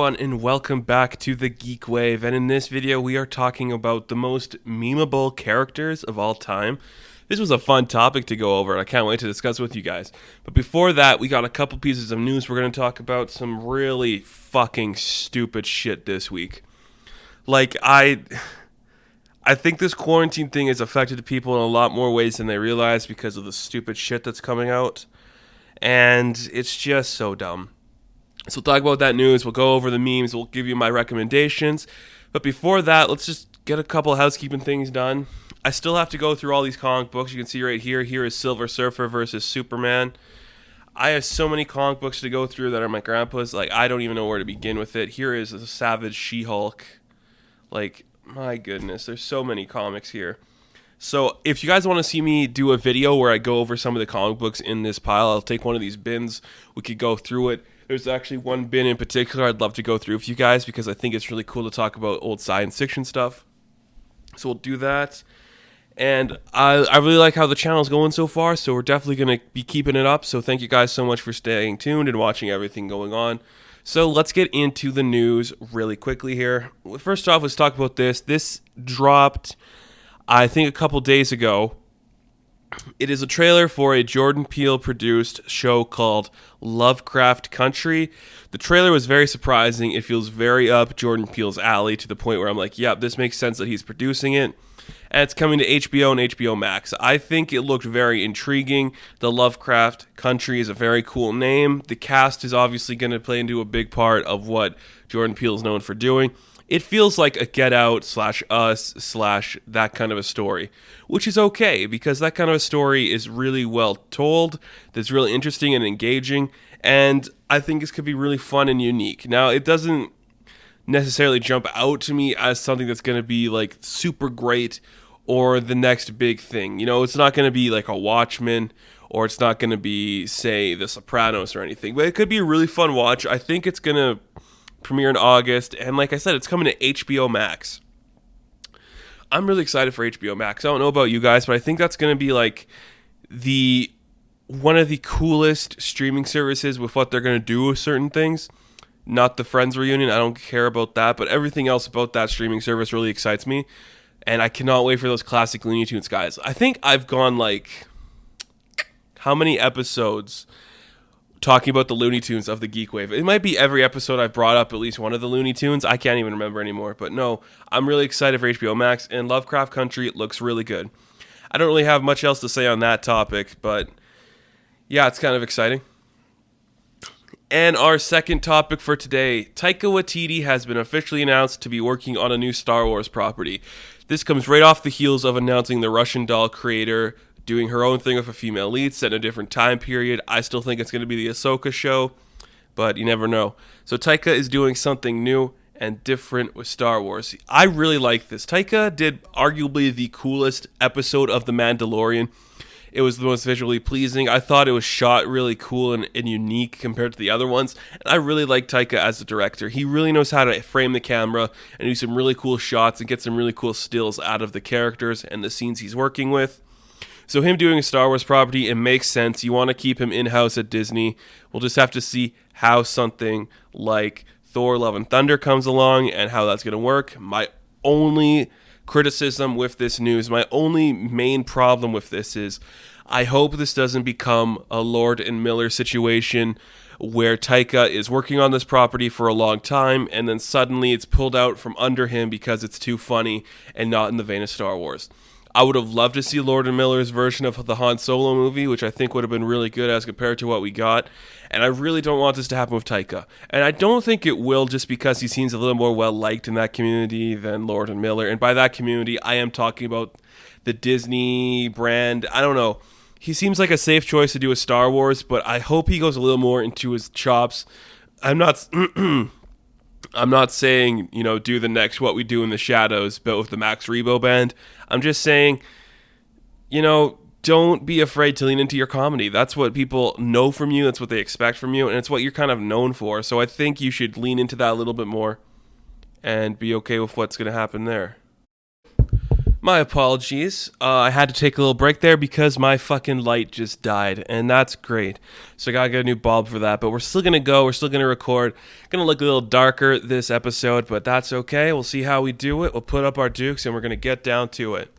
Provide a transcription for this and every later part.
everyone, and welcome back to the GeekWave. And in this video, we are talking about the most memeable characters of all time. This was a fun topic to go over, and I can't wait to discuss with you guys. But before that, we got a couple pieces of news. We're going to talk about some really fucking stupid shit this week. I think this quarantine thing has affected people in a lot more ways than they realize because of the stupid shit that's coming out. And it's just so dumb. So we'll talk about that news, we'll go over the memes, we'll give you my recommendations. But before that, let's just get a couple housekeeping things done. I still have to go through all these comic books. You can see right here, here is Silver Surfer versus Superman. I have so many comic books to go through that are my grandpa's. I don't even know where to begin with it. Here is a Savage She-Hulk. My goodness, there's so many comics here. So if you guys want to see me do a video where I go over some of the comic books in this pile, I'll take one of these bins. We could go through it. There's actually one bin in particular I'd love to go through with you guys because I think it's really cool to talk about old science fiction stuff. So we'll do that. And I really like how the channel's going so far, so we're definitely going to be keeping it up. So thank you guys so much for staying tuned and watching everything going on. So let's get into the news really quickly here. First off, let's talk about this. This dropped, I think, a couple days ago. It is a trailer for a Jordan Peele-produced show called Lovecraft Country. The trailer was very surprising. It feels very up Jordan Peele's alley to the point where I'm like, yep, this makes sense that he's producing it. And it's coming to HBO and HBO Max. I think it looked very intriguing. The Lovecraft Country is a very cool name. The cast is obviously going to play into a big part of what Jordan Peele is known for doing. It feels like a Get Out /Us/ that kind of a story, which is okay because that kind of a story is really well told, that's really interesting and engaging, and I think this could be really fun and unique. Now, it doesn't necessarily jump out to me as something that's going to be super great or the next big thing. You know, it's not going to be like a Watchmen, or it's not going to be, say, The Sopranos or anything, but it could be a really fun watch. I think it's going to premiere in August, and like I said, it's coming to HBO Max. I'm really excited for HBO Max. I don't know about you guys, but I think that's going to be one of the coolest streaming services with what they're going to do with certain things. Not the Friends reunion, I don't care about that, but everything else about that streaming service really excites me, and I cannot wait for those classic Looney Tunes guys. I think I've gone how many episodes talking about the Looney Tunes of the GeekWave. It might be every episode I've brought up at least one of the Looney Tunes. I can't even remember anymore. But no, I'm really excited for HBO Max, and Lovecraft Country looks really good. I don't really have much else to say on that topic, but yeah, it's kind of exciting. And our second topic for today, Taika Watiti has been officially announced to be working on a new Star Wars property. This comes right off the heels of announcing the Russian doll creator doing her own thing with a female lead set in a different time period. I still think it's going to be the Ahsoka show, but you never know. So Taika is doing something new and different with Star Wars. I really like this. Taika did arguably the coolest episode of The Mandalorian. It was the most visually pleasing. I thought it was shot really cool and unique compared to the other ones. And I really like Taika as a director. He really knows how to frame the camera and do some really cool shots and get some really cool stills out of the characters and the scenes he's working with. So him doing a Star Wars property, it makes sense. You want to keep him in-house at Disney. We'll just have to see how something like Thor: Love and Thunder comes along and how that's going to work. My only criticism with this news, my only main problem with this is I hope this doesn't become a Lord and Miller situation where Taika is working on this property for a long time and then suddenly it's pulled out from under him because it's too funny and not in the vein of Star Wars. I would have loved to see Lord and Miller's version of the Han Solo movie, which I think would have been really good as compared to what we got. And I really don't want this to happen with Taika. And I don't think it will just because he seems a little more well-liked in that community than Lord and Miller. And by that community, I am talking about the Disney brand. I don't know. He seems like a safe choice to do a Star Wars, but I hope he goes a little more into his chops. I'm not saying, do the next What We Do in the Shadows, but with the Max Rebo band. I'm just saying, don't be afraid to lean into your comedy. That's what people know from you. That's what they expect from you. And it's what you're kind of known for. So I think you should lean into that a little bit more and be okay with what's going to happen there. My apologies. I had to take a little break there because my fucking light just died, and that's great. So I gotta get a new bulb for that, but we're still gonna go. We're still gonna record. Gonna look a little darker this episode, but that's okay. We'll see how we do it. We'll put up our dukes, and we're gonna get down to it.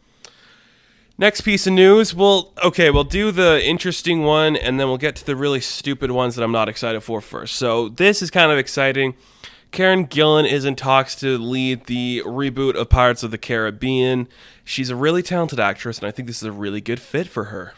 Next piece of news, we'll do the interesting one, and then we'll get to the really stupid ones that I'm not excited for first. So this is kind of exciting. Karen Gillen is in talks to lead the reboot of Pirates of the Caribbean. She's a really talented actress, and I think this is a really good fit for her.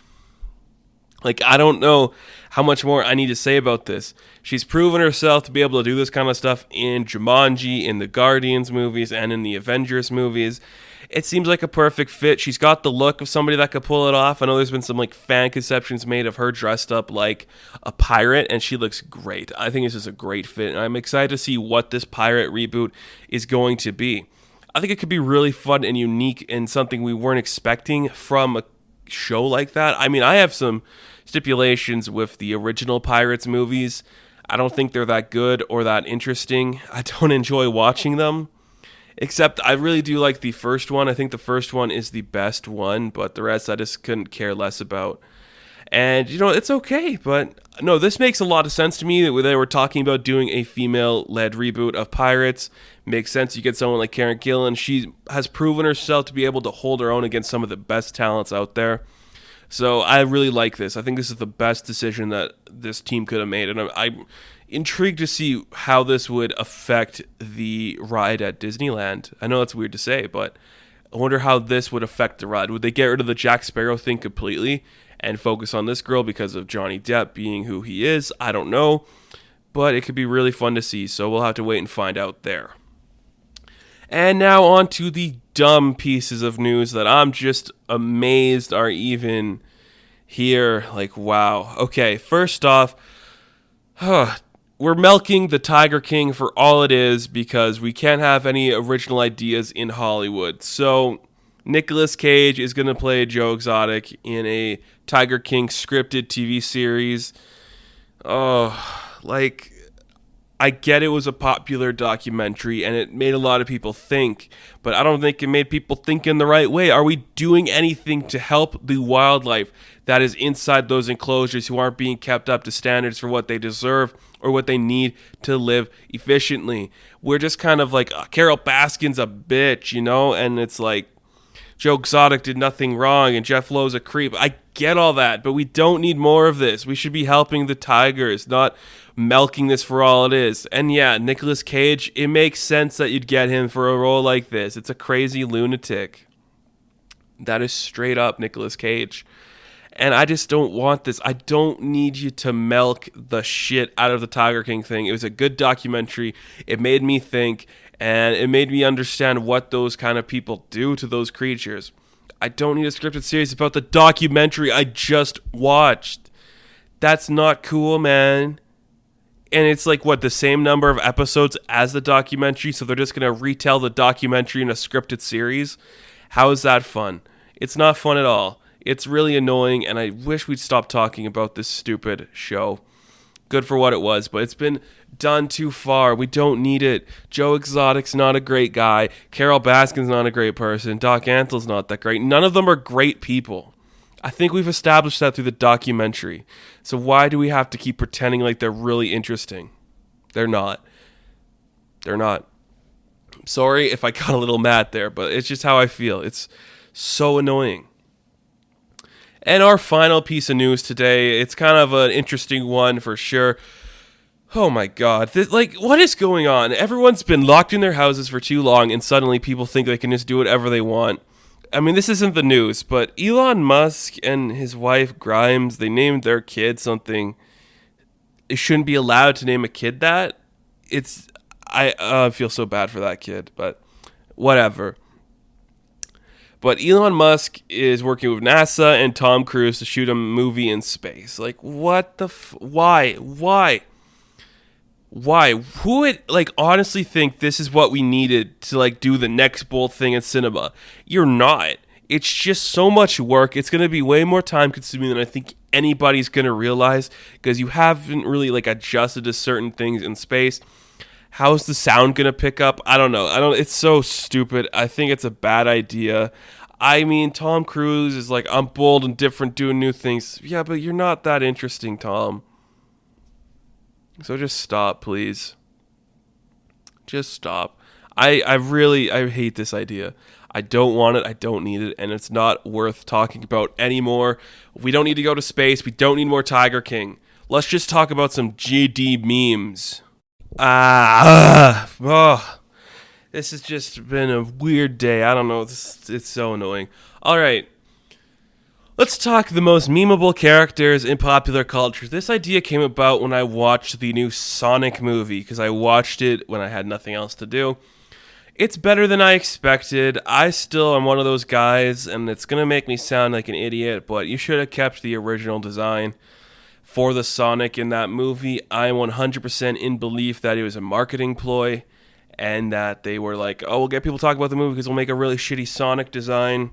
Like, I don't know how much more I need to say about this. She's proven herself to be able to do this kind of stuff in Jumanji, in the Guardians movies, and in the Avengers movies. It seems like a perfect fit. She's got the look of somebody that could pull it off. I know there's been some like fan conceptions made of her dressed up like a pirate, and she looks great. I think this is a great fit, and I'm excited to see what this pirate reboot is going to be. I think it could be really fun and unique and something we weren't expecting from a show like that. I mean, I have some stipulations with the original Pirates movies. I don't think they're that good or that interesting. I don't enjoy watching them. Except I really do like the first one. I think the first one is the best one, but the rest I just couldn't care less about. And, you know, it's okay, but no, this makes a lot of sense to me that they were talking about doing a female-led reboot of Pirates. Makes sense. You get someone like Karen Gillan. She has proven herself to be able to hold her own against some of the best talents out there. So I really like this. I think this is the best decision that this team could have made, and I'm intrigued to see how this would affect the ride at Disneyland. I know that's weird to say, but I wonder how this would affect the ride. Would they get rid of the Jack Sparrow thing completely and focus on this girl because of Johnny Depp being who he is? I don't know, but it could be really fun to see, so we'll have to wait and find out there. And now on to the dumb pieces of news that I'm just amazed are even here. Like, wow. Okay, first off, we're milking the Tiger King for all it is because we can't have any original ideas in Hollywood. So Nicolas Cage is going to play Joe Exotic in a Tiger King scripted TV series. I get it was a popular documentary and it made a lot of people think, but I don't think it made people think in the right way. Are we doing anything to help the wildlife that is inside those enclosures who aren't being kept up to standards for what they deserve or what they need to live efficiently? We're just kind of like, Carol Baskin's a bitch, you know? And it's like, Joe Exotic did nothing wrong and Jeff Lowe's a creep. I get all that, but we don't need more of this. We should be helping the tigers, not milking this for all it is. And yeah, Nicolas Cage, it makes sense that you'd get him for a role like this. It's a crazy lunatic. That is straight up Nicolas Cage. And I just don't want this. I don't need you to milk the shit out of the Tiger King thing. It was a good documentary. It made me think, and it made me understand what those kind of people do to those creatures. I don't need a scripted series about the documentary I just watched. That's not cool, man. And it's like, what, the same number of episodes as the documentary, so they're just going to retell the documentary in a scripted series? How is that fun? It's not fun at all. It's really annoying, and I wish we'd stop talking about this stupid show. Good for what it was, but it's been done too far. We don't need it. Joe Exotic's not a great guy. Carol Baskin's not a great person. Doc Antle's not that great. None of them are great people. I think we've established that through the documentary. So why do we have to keep pretending like they're really interesting? They're not. They're not. I'm sorry if I got a little mad there, but it's just how I feel. It's so annoying. And our final piece of news today, it's kind of an interesting one for sure. Oh my God. What is going on? Everyone's been locked in their houses for too long, and suddenly people think they can just do whatever they want. I mean, this isn't the news, but Elon Musk and his wife Grimes, they named their kid something. It shouldn't be allowed to name a kid that. I feel so bad for that kid, but whatever. But Elon Musk is working with NASA and Tom Cruise to shoot a movie in space. Like, what the why? Who would, honestly think this is what we needed to, do the next bold thing in cinema? You're not. It's just so much work. It's going to be way more time consuming than I think anybody's going to realize, because you haven't really, adjusted to certain things in space. How's the sound going to pick up? I don't know. It's so stupid. I think it's a bad idea. I mean, Tom Cruise is like, I'm bold and different doing new things. Yeah, but you're not that interesting, Tom. So just stop, please. Just stop. I hate this idea. I don't want it. I don't need it. And it's not worth talking about anymore. We don't need to go to space. We don't need more Tiger King. Let's just talk about some GD memes. This has just been a weird day. I don't know. It's so annoying. All right. Let's talk the most memeable characters in popular culture. This idea came about when I watched the new Sonic movie, because I watched it when I had nothing else to do. It's better than I expected. I still am one of those guys, and it's going to make me sound like an idiot, but you should have kept the original design for the Sonic in that movie. I am 100% in belief that it was a marketing ploy, and that they were like, oh, we'll get people talking about the movie because we'll make a really shitty Sonic design,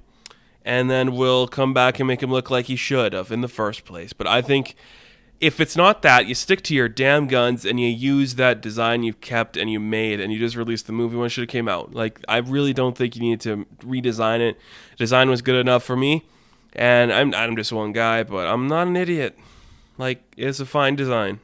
and then we'll come back and make him look like he should have in the first place. But I think if it's not that, you stick to your damn guns and you use that design you've kept and you made, and you just released the movie when it should have came out. Like, I really don't think you need to redesign it. Design was good enough for me, and I'm just one guy, but I'm not an idiot. Like, it's a fine design.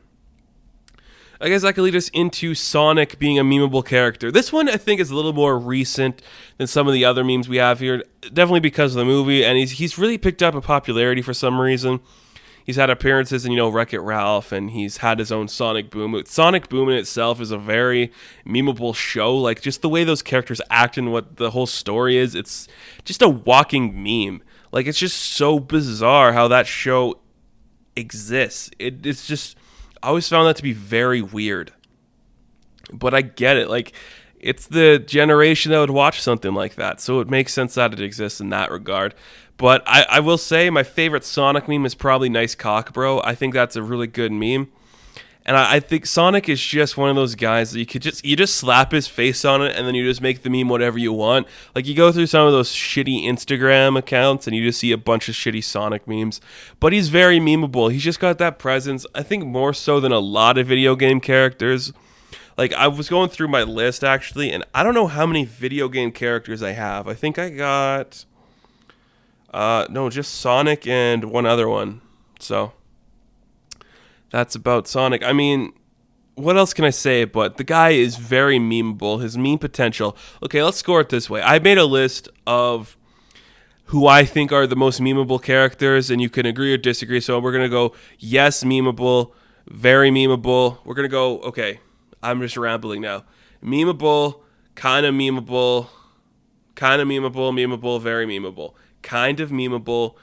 I guess I could lead us into Sonic being a memeable character. This one, I think, is a little more recent than some of the other memes we have here. Definitely because of the movie, and he's really picked up a popularity for some reason. He's had appearances in, Wreck-It Ralph, and he's had his own Sonic Boom. Sonic Boom in itself is a very memeable show. Like, just the way those characters act and what the whole story is, it's just a walking meme. Like, it's just so bizarre how that show exists. It's just, I always found that to be very weird. But I get it. Like, it's the generation that would watch something like that, so it makes sense that it exists in that regard. But I will say my favorite Sonic meme is probably Nice Cock Bro. I think that's a really good meme. And I think Sonic is just one of those guys that you just slap his face on it, and then you just make the meme whatever you want. Like, you go through some of those shitty Instagram accounts and you just see a bunch of shitty Sonic memes. But he's very memeable. He's just got that presence, I think more so than a lot of video game characters. Like, I was going through my list, actually, and I don't know how many video game characters I have. I think I got just Sonic and one other one. So that's about Sonic. I mean, what else can I say? But the guy is very memeable. His meme potential. Okay, let's score it this way. I made a list of who I think are the most memeable characters, and you can agree or disagree. So we're going to go yes, memeable, very memeable. We're going to go, okay, I'm just rambling now. Memeable, kind of memeable, memeable, very memeable. Kind of memeable,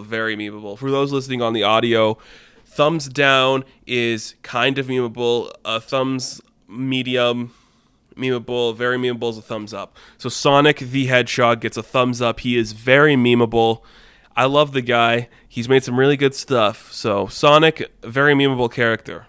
very memeable. For those listening on the audio, thumbs down is kind of memeable. Thumbs medium, memeable. Very memeable is a thumbs up. So Sonic the Hedgehog gets a thumbs up. He is very memeable. I love the guy. He's made some really good stuff. So Sonic, very memeable character.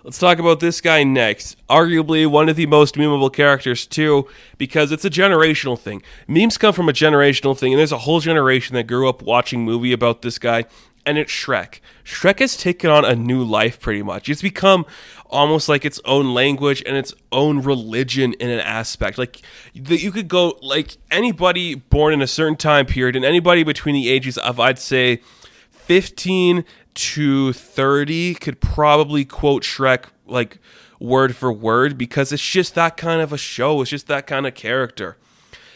Let's talk about this guy next. Arguably one of the most memeable characters too, because it's a generational thing. Memes come from a generational thing, and there's a whole generation that grew up watching movie about this guy, and it's Shrek. Shrek has taken on a new life pretty much. It's become almost like its own language and its own religion in an aspect. Like, you could go, like, anybody born in a certain time period, and anybody between the ages of, I'd say, 15 to 30 could probably quote Shrek like word for word, because it's just that kind of a show. It's just that kind of character.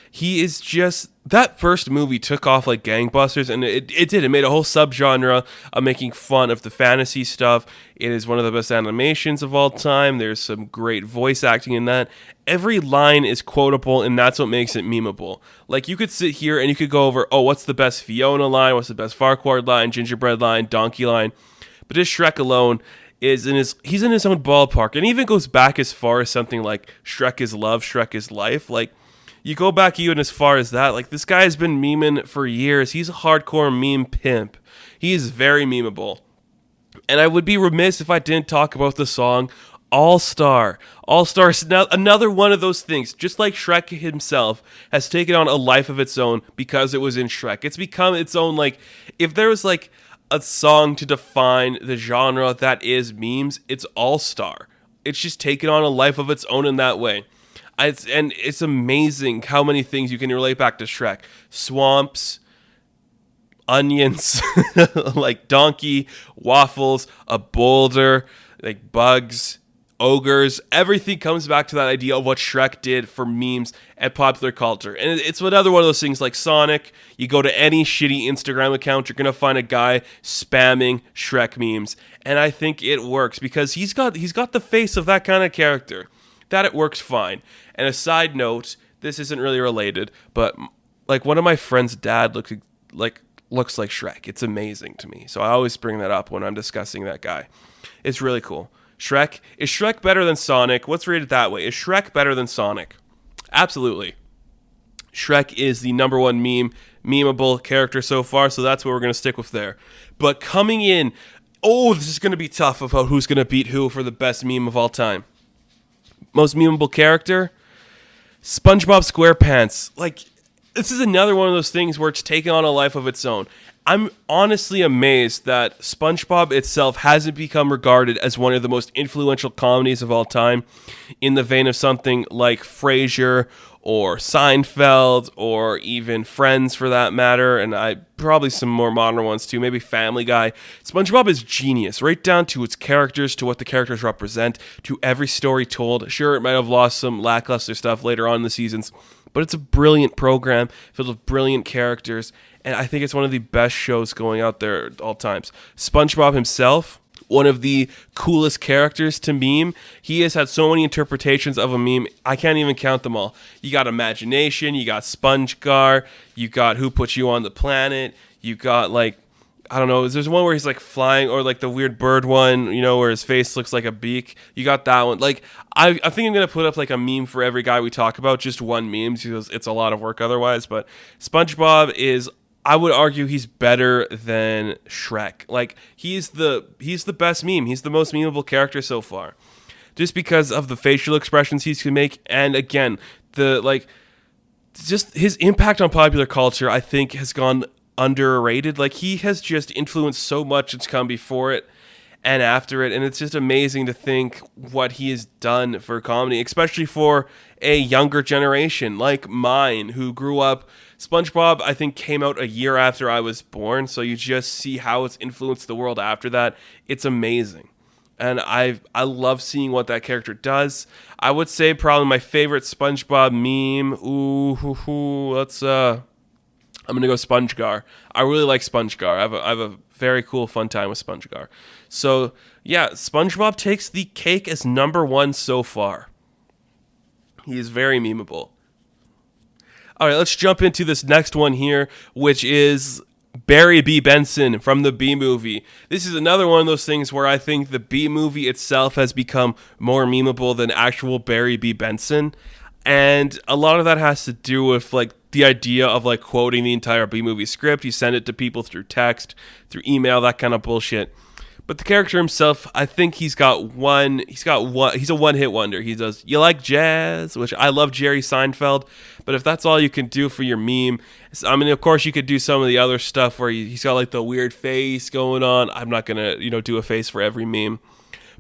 He is just, that first movie took off like gangbusters, and it did. It made a whole subgenre of making fun of the fantasy stuff. It is one of the best animations of all time. There's some great voice acting in that. Every line is quotable, and that's what makes it memeable. Like, you could sit here and you could go over, oh, what's the best Fiona line? What's the best Farquaad line? Gingerbread line? Donkey line? But this Shrek alone he's in his own ballpark, and even goes back as far as something like Shrek is Love, Shrek is Life. Like, you go back even as far as that. Like, this guy has been memeing for years. He's a hardcore meme pimp. He is very memeable. And I would be remiss if I didn't talk about the song All-Star. All-Star is another one of those things. Just like Shrek himself has taken on a life of its own because it was in Shrek. It's become its own, like, if there was like a song to define the genre that is memes, it's All-Star. It's just taken on a life of its own in that way. It's amazing how many things you can relate back to Shrek. Swamps, onions, like donkey, waffles, a boulder, like bugs, ogres. Everything comes back to that idea of what Shrek did for memes and popular culture. And it's another one of those things like Sonic. You go to any shitty Instagram account, you're going to find a guy spamming Shrek memes. And I think it works because he's got the face of that kind of character. That it works fine. And a side note, this isn't really related, but like one of my friend's dad looks like Shrek. It's amazing to me. So I always bring that up when I'm discussing that guy. It's really cool. Shrek. Is Shrek better than Sonic? Let's read it that way. Is Shrek better than Sonic? Absolutely. Shrek is the number one memeable character so far, so that's what we're going to stick with there. But coming in, this is going to be tough about who's going to beat who for the best meme of all time. Most memeable character? SpongeBob SquarePants. Like, this is another one of those things where it's taken on a life of its own. I'm honestly amazed that SpongeBob itself hasn't become regarded as one of the most influential comedies of all time, in the vein of something like Frasier or Seinfeld or even Friends for that matter, and probably some more modern ones too, maybe Family Guy. SpongeBob is genius, right down to its characters, to what the characters represent, to every story told. Sure, it might have lost some lackluster stuff later on in the seasons, but it's a brilliant program filled with brilliant characters, and I think it's one of the best shows going out there at all times. SpongeBob himself, one of the coolest characters to meme. He has had so many interpretations of a meme, I can't even count them all. You got Imagination, you got SpongeGar, you got Who Put You on the Planet, you got like, I don't know, there's one where he's like flying, or like the weird bird one, where his face looks like a beak. You got that one. Like, I think I'm going to put up like a meme for every guy we talk about, just one meme, because it's a lot of work otherwise. But SpongeBob is, I would argue he's better than Shrek. Like, he's the best meme. He's the most memeable character so far. Just because of the facial expressions he can make, and again, just his impact on popular culture, I think, has gone underrated. Like, he has just influenced so much that's come before it and after it, and it's just amazing to think what he has done for comedy, especially for a younger generation like mine who grew up. SpongeBob, I think, came out a year after I was born, so you just see how it's influenced the world after that. It's amazing, and I love seeing what that character does. I would say probably my favorite SpongeBob meme. I'm gonna go SpongeGar. I really like SpongeGar. I have a very cool, fun time with SpongeGar. So yeah, SpongeBob takes the cake as number one so far. He is very memeable. All right, let's jump into this next one here, which is Barry B. Benson from the B Movie. This is another one of those things where I think the B Movie itself has become more memeable than actual Barry B. Benson. And a lot of that has to do with like the idea of like quoting the entire B Movie script. You send it to people through text, through email, that kind of bullshit. But the character himself, I think he's a one-hit wonder. He does, "You like jazz?" which I love Jerry Seinfeld, but if that's all you can do for your meme, I mean, of course you could do some of the other stuff where he's got like the weird face going on. I'm not going to, do a face for every meme.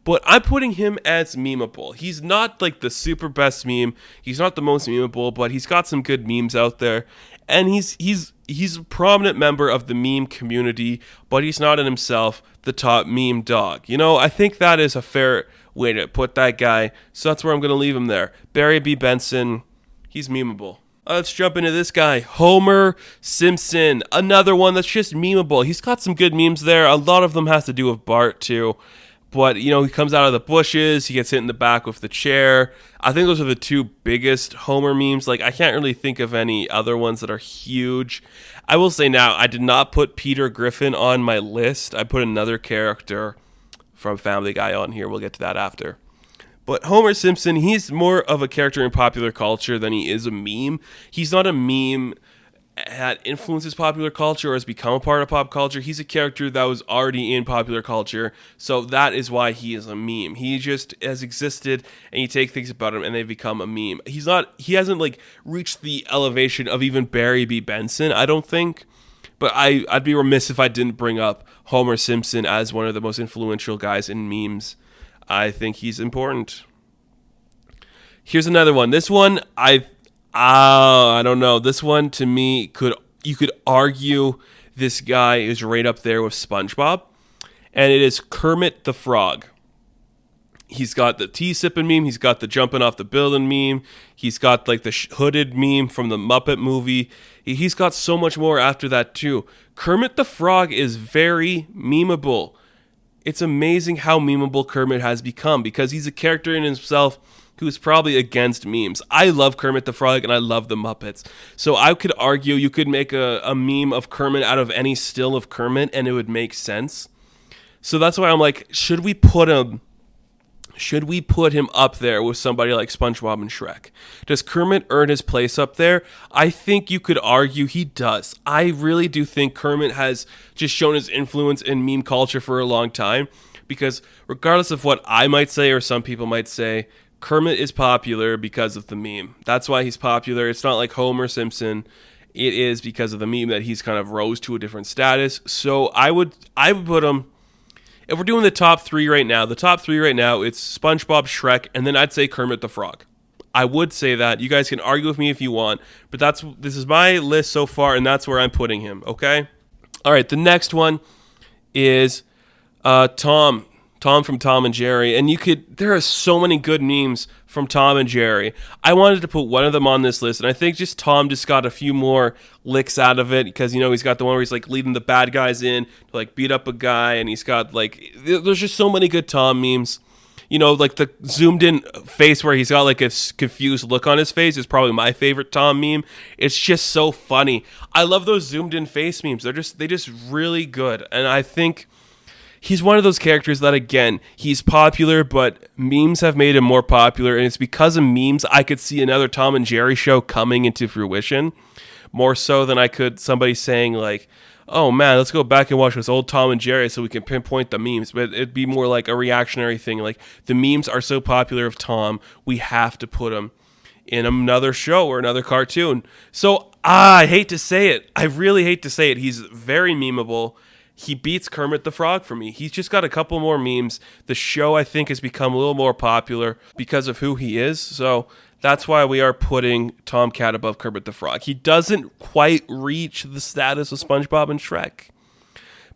But I'm putting him as memeable. He's not like the super best meme. He's not the most memeable, but he's got some good memes out there. And he's a prominent member of the meme community, but he's not in himself the top meme dog. I think that is a fair way to put that guy. So that's where I'm going to leave him there. Barry B. Benson, he's memeable. Let's jump into this guy, Homer Simpson. Another one that's just memeable. He's got some good memes there. A lot of them has to do with Bart too. But, he comes out of the bushes, he gets hit in the back with the chair. I think those are the two biggest Homer memes. Like, I can't really think of any other ones that are huge. I will say now, I did not put Peter Griffin on my list. I put another character from Family Guy on here. We'll get to that after. But Homer Simpson, he's more of a character in popular culture than he is a meme. He's not a meme that influences popular culture or has become a part of pop culture. He's a character that was already in popular culture, so that is why he is a meme. He just has existed, and you take things about him, and they become a meme. He hasn't like reached the elevation of even Barry B. Benson, I don't think. But I'd be remiss if I didn't bring up Homer Simpson as one of the most influential guys in memes. I think he's important. Here's another one. This one, I don't know. This one, to me, you could argue this guy is right up there with SpongeBob, and it is Kermit the Frog. He's got the tea sipping meme. He's got the jumping off the building meme. He's got like the hooded meme from the Muppet movie. He's got so much more after that too. Kermit the Frog is very memeable. It's amazing how memeable Kermit has become because he's a character in himself who's probably against memes. I love Kermit the Frog and I love the Muppets. So I could argue you could make a meme of Kermit out of any still of Kermit and it would make sense. So that's why I'm like, should we put him up there with somebody like SpongeBob and Shrek? Does Kermit earn his place up there? I think you could argue he does. I really do think Kermit has just shown his influence in meme culture for a long time because regardless of what I might say or some people might say, Kermit is popular because of the meme. That's why he's popular. It's not like Homer Simpson. It is because of the meme that he's kind of rose to a different status. So I would put him, if we're doing the top three right now, it's SpongeBob, Shrek, and then I'd say Kermit the Frog. I would say that. You guys can argue with me if you want, but this is my list so far, and that's where I'm putting him, okay? All right, the next one is Tom from Tom and Jerry, and there are so many good memes from Tom and Jerry. I wanted to put one of them on this list, and I think just Tom just got a few more licks out of it because, he's got the one where he's like leading the bad guys in to like beat up a guy, and he's got like, there's just so many good Tom memes. Like the zoomed in face where he's got like a confused look on his face is probably my favorite Tom meme. It's just so funny. I love those zoomed in face memes. They just really good, and I think he's one of those characters that, again, he's popular, but memes have made him more popular, and it's because of memes I could see another Tom and Jerry show coming into fruition, more so than I could somebody saying, like, oh, man, let's go back and watch this old Tom and Jerry so we can pinpoint the memes. But it'd be more like a reactionary thing, like, the memes are so popular of Tom, we have to put him in another show or another cartoon. So, I hate to say it. I really hate to say it. He's very memeable. He beats Kermit the Frog for me. He's just got a couple more memes. The show, I think, has become a little more popular because of who he is. So that's why we are putting Tomcat above Kermit the Frog. He doesn't quite reach the status of SpongeBob and Shrek.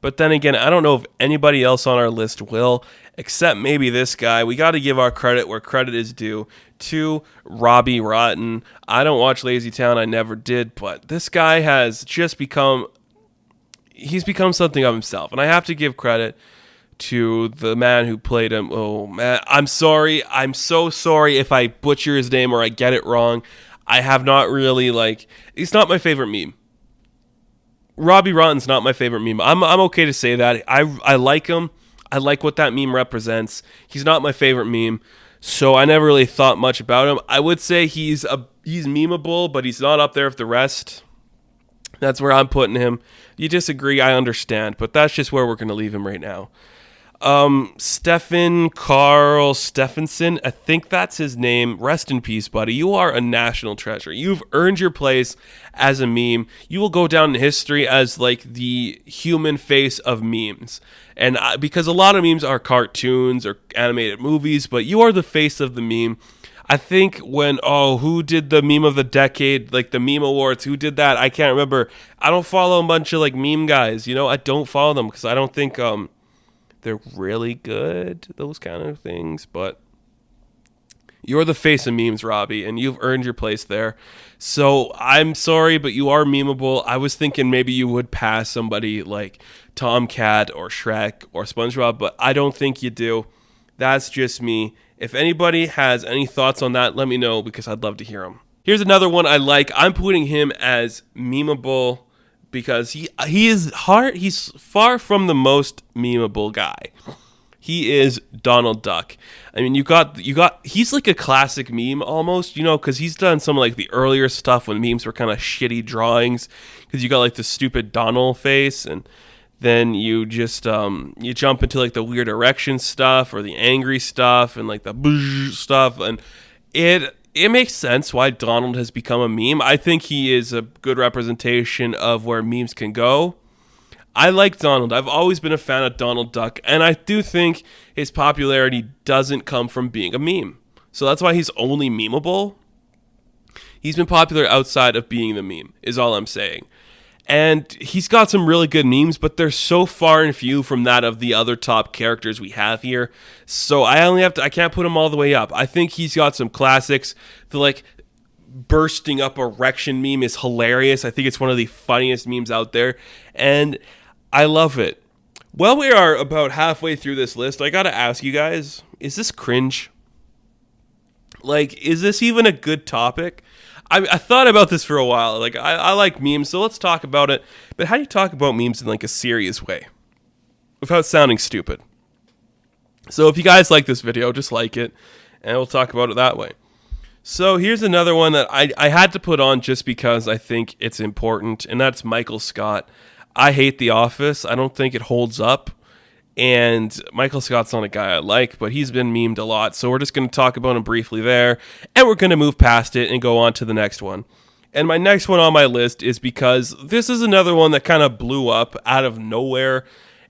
But then again, I don't know if anybody else on our list will, except maybe this guy. We got to give our credit where credit is due to Robbie Rotten. I don't watch Lazy Town. I never did. But this guy has just become something of himself, and I have to give credit to the man who played him. Oh man, I'm sorry. I'm so sorry if I butcher his name or I get it wrong. I have not really he's not my favorite meme. Robbie Rotten's not my favorite meme. I'm okay to say that. I like him. I like what that meme represents. He's not my favorite meme, so I never really thought much about him. I would say he's memeable, but he's not up there with the rest. That's where I'm putting him. You disagree, I understand, but that's just where we're going to leave him right now. Stefan Carl Stephenson, I think that's his name. Rest in peace, buddy. You are a national treasure. You've earned your place as a meme. You will go down in history as like the human face of memes. And because a lot of memes are cartoons or animated movies, but you are the face of the meme. I think who did the meme of the decade, like the meme awards, who did that? I can't remember. I don't follow a bunch of like meme guys, I don't follow them because I don't think they're really good, those kind of things, but you're the face of memes, Robbie, and you've earned your place there. So I'm sorry, but you are memeable. I was thinking maybe you would pass somebody like Tomcat or Shrek or SpongeBob, but I don't think you do. That's just me. If anybody has any thoughts on that, let me know because I'd love to hear them. Here's another one I like. I'm putting him as memeable because he is hard. He's far from the most memeable guy. He is Donald Duck. I mean, he's like a classic meme almost, because he's done some like the earlier stuff when memes were kind of shitty drawings because you got like the stupid Donald face, and then you just you jump into like the weird erection stuff or the angry stuff and like the boosh stuff, and it makes sense why Donald has become a meme. I think he is a good representation of where memes can go. I like Donald. I've always been a fan of Donald Duck, and I do think his popularity doesn't come from being a meme. So that's why he's only memeable. He's been popular outside of being the meme, is all I'm saying. And he's got some really good memes, but they're so far and few from that of the other top characters we have here. So I can't put him all the way up. I think he's got some classics. The like bursting up erection meme is hilarious. I think it's one of the funniest memes out there, and I love it. Well, we are about halfway through this list. I gotta ask you guys, is this cringe? Like, is this even a good topic? I thought about this for a while. Like, I like memes, so let's talk about it. But how do you talk about memes in, like, a serious way without sounding stupid? So if you guys like this video, just like it, and we'll talk about it that way. So here's another one that I had to put on just because I think it's important, and that's Michael Scott. I hate The Office. I don't think it holds up. And Michael Scott's not a guy I like, but he's been memed a lot. So we're just going to talk about him briefly there. And we're going to move past it and go on to the next one. And my next one on my list is because this is another one that kind of blew up out of nowhere.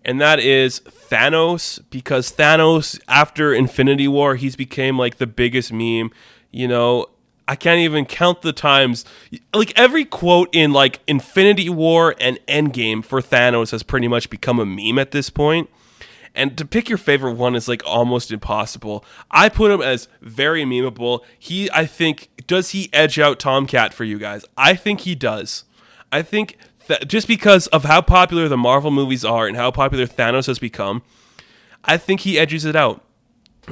And that is Thanos. Because Thanos, after Infinity War, he's became like the biggest meme. You know, I can't even count the times. Like every quote in like Infinity War and Endgame for Thanos has pretty much become a meme at this point. And to pick your favorite one is like almost impossible. I put him as very memeable. I think, does he edge out Tomcat for you guys? I think he does. I think that just because of how popular the Marvel movies are and how popular Thanos has become, I think he edges it out.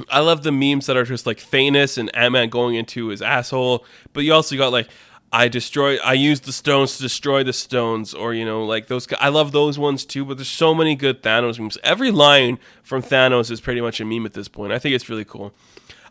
I love the memes that are just like Thanos and Ant-Man going into his asshole, but you also got like, I used the stones to destroy the stones, or, you know, like those. I love those ones too, but there's so many good Thanos memes. Every line from Thanos is pretty much a meme at this point. I think it's really cool.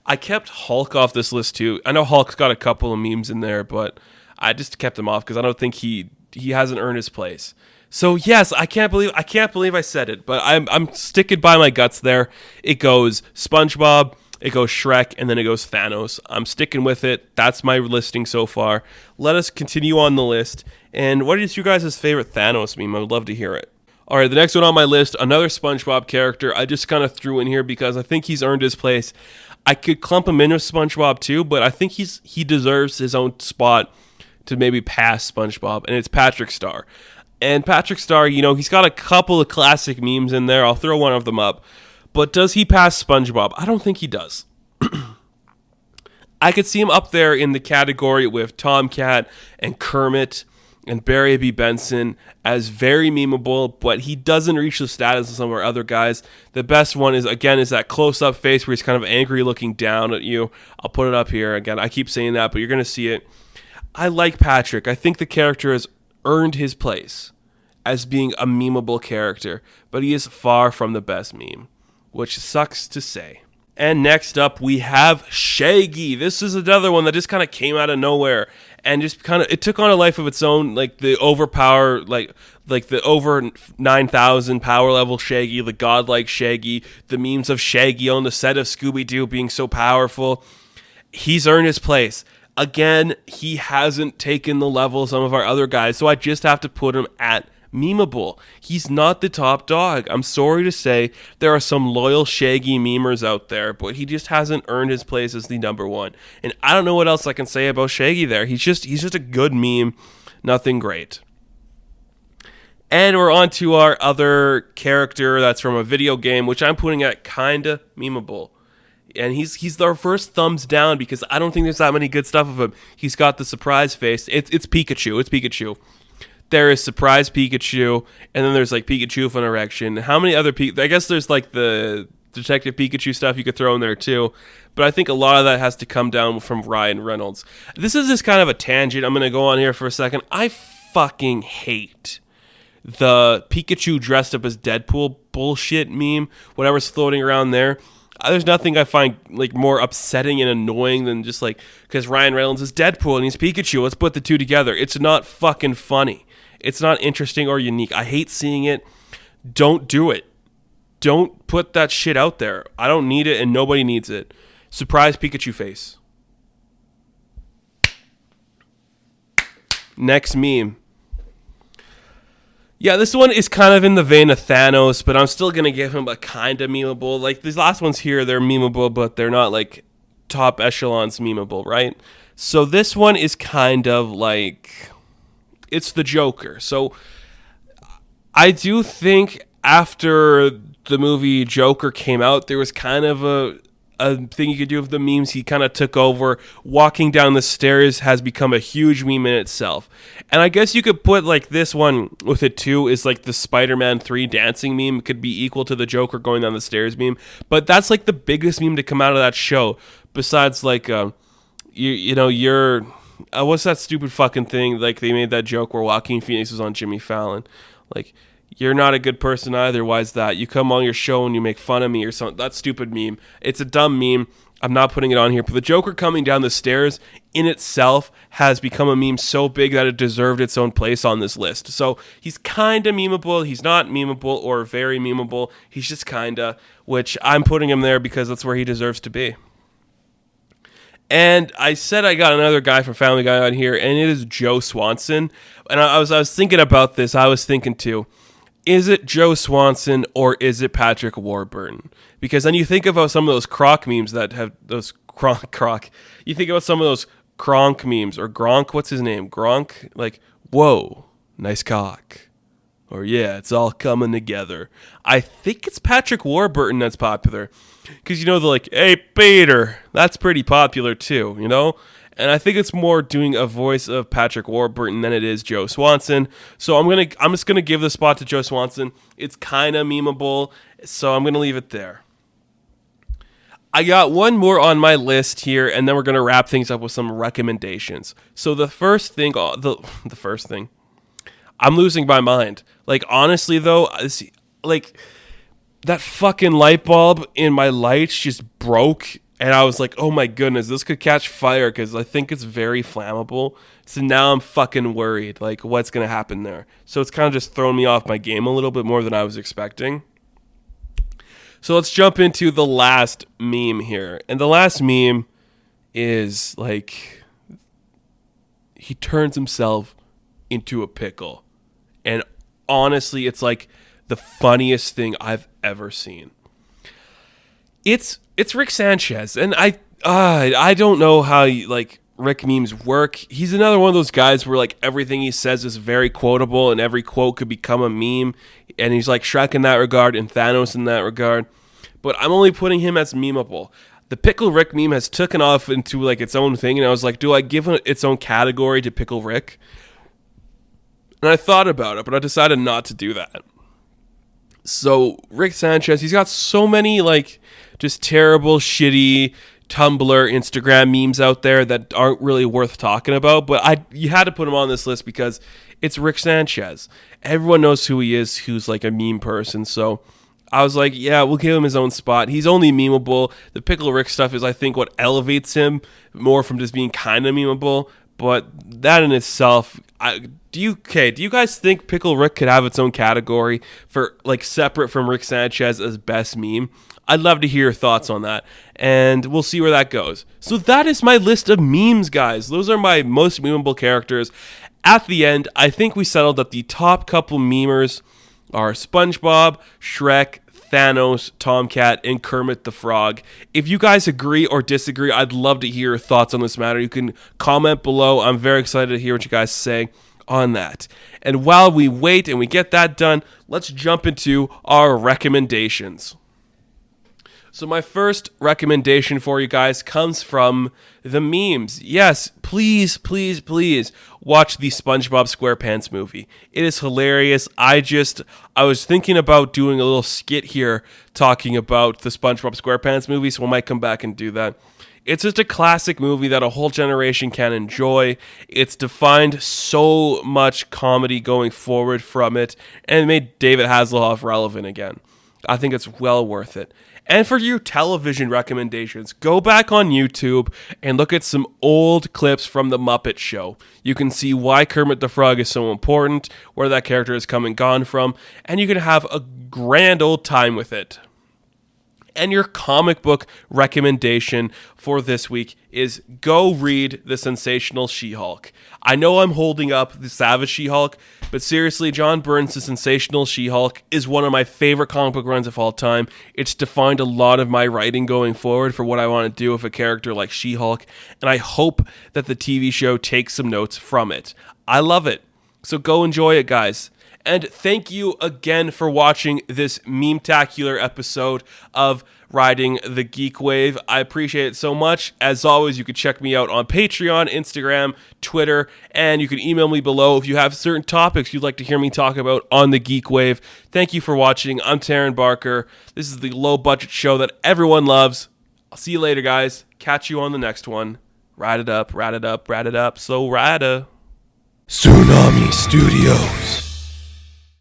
I kept Hulk off this list too. I know Hulk's got a couple of memes in there, but I just kept him off because I don't think he hasn't earned his place. So yes, I can't believe I said it, but I'm sticking by my guts there. It goes SpongeBob, it goes Shrek, and then it goes Thanos. I'm sticking with it. That's my listing so far. Let us continue on the list. And what is your guys' favorite Thanos meme? I would love to hear it. All right, the next one on my list, another SpongeBob character. I just kind of threw in here because I think he's earned his place. I could clump him in with SpongeBob too, but I think he deserves his own spot to maybe pass SpongeBob, and it's Patrick Star. And Patrick Star, you know, he's got a couple of classic memes in there. I'll throw one of them up. But does he pass SpongeBob? I don't think he does. I could see him up there in the category with Tomcat and Kermit and Barry B. Benson as very memeable, but he doesn't reach the status of some of our other guys. The best one is that close-up face where he's kind of angry looking down at you. I'll put it up here. Again, I keep saying that, but you're going to see it. I like Patrick. I think the character has earned his place as being a memeable character, but he is far from the best meme, which sucks to say. And next up, we have Shaggy. This is another one that just kind of came out of nowhere and just kind of, it took on a life of its own, like the overpower, like the over 9,000 power level Shaggy, the godlike Shaggy, the memes of Shaggy on the set of Scooby-Doo being so powerful. He's earned his place. Again, he hasn't taken the level of some of our other guys, so I just have to put him at memeable. He's not the top dog. I'm sorry to say there are some loyal Shaggy memers out there, but he just hasn't earned his place as the number one. And I don't know what else I can say about Shaggy there. He's just a good meme, nothing great. And we're on to our other character that's from a video game, which I'm putting at kinda memeable. And he's our first thumbs down because I don't think there's that many good stuff of him. He's got the surprise face. It's Pikachu. It's Pikachu. There is surprise Pikachu, and then there's like Pikachu with an erection. How many other I guess there's like the Detective Pikachu stuff you could throw in there too. But I think a lot of that has to come down from Ryan Reynolds. This is just kind of a tangent. I'm going to go on here for a second. I fucking hate the Pikachu dressed up as Deadpool bullshit meme, whatever's floating around there. There's nothing I find like more upsetting and annoying than just like, because Ryan Reynolds is Deadpool and he's Pikachu, let's put the two together. It's not fucking funny. It's not interesting or unique. I hate seeing it. Don't do it. Don't put that shit out there. I don't need it and nobody needs it. Surprise Pikachu face. Next meme. Yeah, this one is kind of in the vein of Thanos, but I'm still going to give him a kind of memeable. Like, these last ones here, they're memeable, but they're not, like, top echelons memeable, right? So this one is kind of like, it's the Joker. So I do think after the movie Joker came out, there was kind of a thing you could do with the memes. He kind of took over. Walking down the stairs has become a huge meme in itself. And I guess you could put like this one with it too, is like the Spider-Man 3 dancing meme could be equal to the Joker going down the stairs meme. But that's like the biggest meme to come out of that show. Besides like, you're what's that stupid fucking thing? Like they made that joke where Joaquin Phoenix was on Jimmy Fallon. Like, you're not a good person either. Why is that? You come on your show and you make fun of me or something. That stupid meme. It's a dumb meme. I'm not putting it on here. But the Joker coming down the stairs in itself has become a meme so big that it deserved its own place on this list. So he's kind of memeable. He's not memeable or very memeable. He's just kind of, which I'm putting him there because that's where he deserves to be. And I said I got another guy from Family Guy on here, and it is Joe Swanson. And I was thinking about this. I was thinking too, is it Joe Swanson or is it Patrick Warburton? Because then you think about some of those Croc memes that have those Croc. You think about some of those Kronk memes or Gronk. What's his name? Gronk. Like, whoa, nice cock. Or yeah, it's all coming together. I think it's Patrick Warburton that's popular. Because, the like, hey, Peter, that's pretty popular too, And I think it's more doing a voice of Patrick Warburton than it is Joe Swanson. So I'm just gonna give the spot to Joe Swanson. It's kind of memeable, so I'm gonna leave it there. I got one more on my list here, and then we're gonna wrap things up with some recommendations. So the first thing, I'm losing my mind. Like, honestly though, that fucking light bulb in my lights just broke, and I was like, oh my goodness, this could catch fire because I think it's very flammable. So now I'm fucking worried, like, what's going to happen there? So it's kind of just thrown me off my game a little bit more than I was expecting. So let's jump into the last meme here. And the last meme is, like, he turns himself into a pickle. And honestly, it's like the funniest thing I've ever seen. It's Rick Sanchez, and I don't know how Rick memes work. He's another one of those guys where like everything he says is very quotable, and every quote could become a meme. And he's like Shrek in that regard, and Thanos in that regard. But I'm only putting him as memeable. The Pickle Rick meme has taken off into like its own thing, and I was like, do I give it its own category to Pickle Rick? And I thought about it, but I decided not to do that. So Rick Sanchez, he's got so many like just terrible, shitty Tumblr, Instagram memes out there that aren't really worth talking about. But you had to put him on this list because it's Rick Sanchez. Everyone knows who he is, who's like a meme person. So I was like, yeah, we'll give him his own spot. He's only memeable. The Pickle Rick stuff is, I think, what elevates him more from just being kind of memeable. But that in itself, do you guys think Pickle Rick could have its own category for like separate from Rick Sanchez as best meme? I'd love to hear your thoughts on that, and we'll see where that goes. So that is my list of memes, guys. Those are my most memeable characters. At the end, I think we settled that the top couple memers are SpongeBob, Shrek, Thanos, Tomcat, and Kermit the Frog. If you guys agree or disagree, I'd love to hear your thoughts on this matter. You can comment below. I'm very excited to hear what you guys say on that. And while we wait and we get that done, let's jump into our recommendations. So my first recommendation for you guys comes from the memes. Yes, please, please, please watch the SpongeBob SquarePants movie. It is hilarious. I was thinking about doing a little skit here talking about the SpongeBob SquarePants movie, so we might come back and do that. It's just a classic movie that a whole generation can enjoy. It's defined so much comedy going forward from it, and it made David Hasselhoff relevant again. I think it's well worth it. And for your television recommendations, go back on YouTube and look at some old clips from The Muppet Show. You can see why Kermit the Frog is so important, where that character has come and gone from, and you can have a grand old time with it. And your comic book recommendation for this week is go read The Sensational She-Hulk. I know I'm holding up The Savage She-Hulk, but seriously, John Byrne's The Sensational She-Hulk is one of my favorite comic book runs of all time. It's defined a lot of my writing going forward for what I want to do with a character like She-Hulk, and I hope that the TV show takes some notes from it. I love it. So go enjoy it, guys. And thank you again for watching this meme-tacular episode of Riding the Geek Wave. I appreciate it so much. As always, you can check me out on Patreon, Instagram, Twitter, and you can email me below if you have certain topics you'd like to hear me talk about on the Geek Wave. Thank you for watching. I'm Taryn Barker. This is the low-budget show that everyone loves. I'll see you later, guys. Catch you on the next one. Ride it up, ride it up, ride it up. So ride-a. Tsunami Studios.